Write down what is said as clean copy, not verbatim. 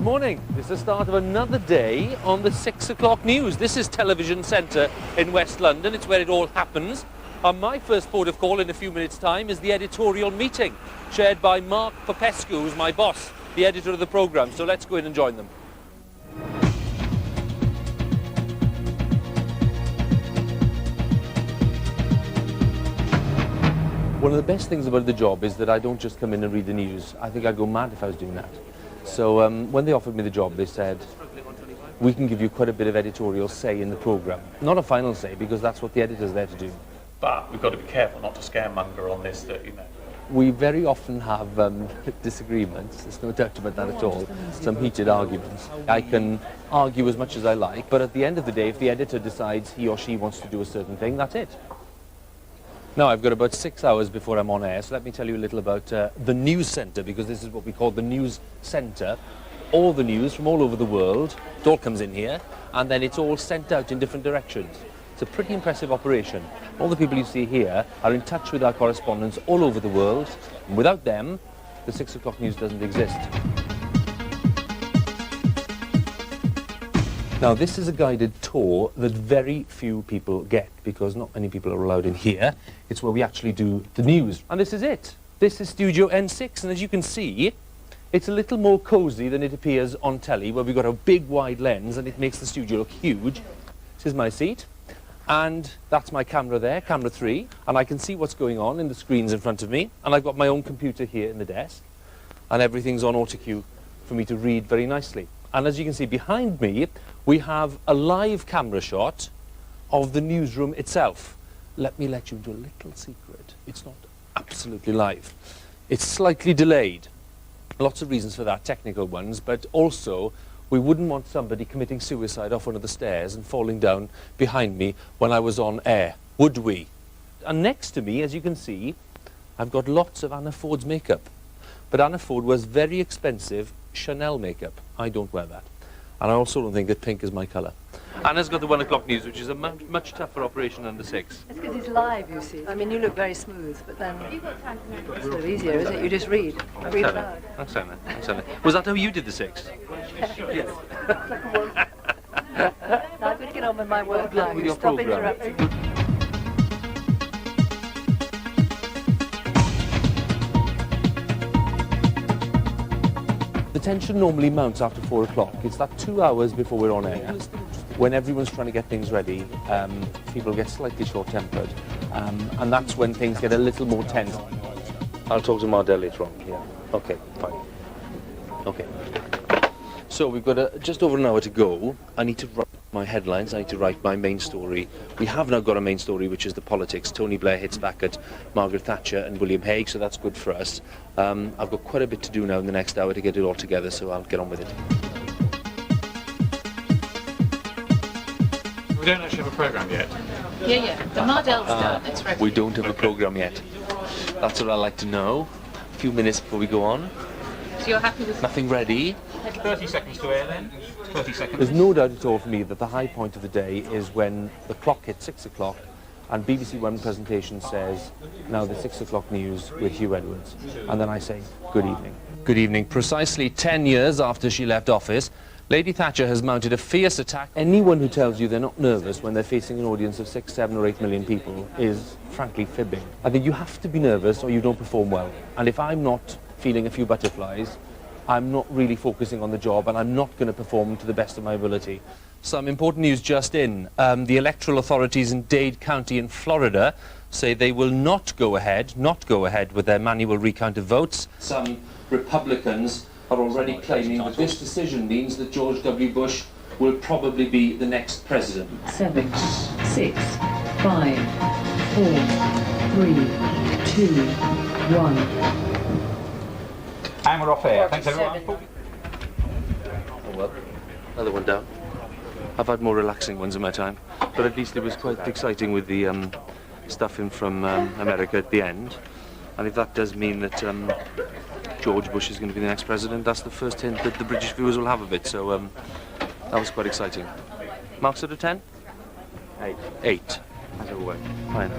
Good morning. This is the start of another day on the 6 o'clock news. This is Television Centre in West London. It's where it all happens. My first port of call in a few minutes' time is the editorial meeting chaired by Mark Popescu, who's my boss, the editor of the programme. So let's go in and join them. One of the best things about the job is that I don't just come in and read the news. I think I'd go mad if I was doing that. So when they offered me the job, they said, we can give you quite a bit of editorial say in the programme. Not a final say, because that's what the editor's there to do. But we've got to be careful not to scaremonger on this, that, you know. We very often have disagreements, there's no doubt about that at all, some heated arguments. I can argue as much as I like, but at the end of the day, if the editor decides he or she wants to do a certain thing, that's it. Now, I've got about 6 hours before I'm on air, so let me tell you a little about the news centre, because this is what we call the news centre. All the news from all over the world, it all comes in here, and then it's all sent out in different directions. It's a pretty impressive operation. All the people you see here are in touch with our correspondents all over the world, and without them, the 6 o'clock news doesn't exist. Now, this is a guided tour that very few people get, because not many people are allowed in here. It's where we actually do the news. And this is it. This is Studio N6, and as you can see, it's a little more cosy than it appears on telly, where we've got a big wide lens and it makes the studio look huge. This is my seat, and that's my camera there, camera 3, and I can see what's going on in the screens in front of me, and I've got my own computer here in the desk, and everything's on autocue for me to read very nicely. And as you can see behind me, we have a live camera shot of the newsroom itself. Let me let you into a little secret. It's not absolutely live. It's slightly delayed. Lots of reasons for that, technical ones, but also we wouldn't want somebody committing suicide off one of the stairs and falling down behind me when I was on air, would we? And next to me, as you can see, I've got lots of Anna Ford's makeup. But Anna Ford wears very expensive Chanel makeup. I don't wear that. And I also don't think that pink is my colour. Anna's got the 1 o'clock news, which is a much tougher operation than the 6. It's because it's live, you see. I mean, you look very smooth, but then it's a little easier, isn't it? You just read. Read aloud. Thanks, Anna. Thanks, Anna. Was that how you did the 6? Yes. Now I'm going to get on with my work now. With your Stop programme. interrupting. The tension normally mounts after 4 o'clock. It's that 2 hours before we're on air, when everyone's trying to get things ready, people get slightly short-tempered, and that's when things get a little more tense. I'll talk to Mardell later on. Yeah. Okay, fine. Okay. So we've got just over an hour to go. I need to write my headlines, I need to write my main story. We have now got a main story, which is the politics. Tony Blair hits back at Margaret Thatcher and William Hague, so that's good for us. I've got quite a bit to do now in the next hour to get it all together, so I'll get on with it. We don't actually have a programme yet. Yeah. The Mardell's done. It's ready. We don't have a programme yet. That's what I like to know. A few minutes before we go on. So you're happy with... Nothing ready. 30 seconds to air then. 30 seconds. There's no doubt at all for me that the high point of the day is when the clock hits 6 o'clock and BBC One presentation says, now the 6 o'clock news with Huw Edwards. And then I say, good evening. Good evening. Precisely 10 years after she left office, Lady Thatcher has mounted a fierce attack. Anyone who tells you they're not nervous when they're facing an audience of 6, 7 or 8 million people is frankly fibbing. I think you have to be nervous or you don't perform well. And if I'm not feeling a few butterflies, I'm not really focusing on the job and I'm not going to perform to the best of my ability. Some important news just in. The electoral authorities in Dade County in Florida say they will not go ahead with their manual recount of votes. Some Republicans are already claiming that this decision means that George W. Bush will probably be the next president. 7, 6, 5, 4, 3, 2, 1. And we're off air. Thanks everyone. Oh well, another one down. I've had more relaxing ones in my time, but at least it was quite exciting with the stuff in from America at the end. And if that does mean that George Bush is going to be the next president, that's the first hint that the British viewers will have of it. So that was quite exciting. Marks out of 10? 8. 8. That's all right. Fine.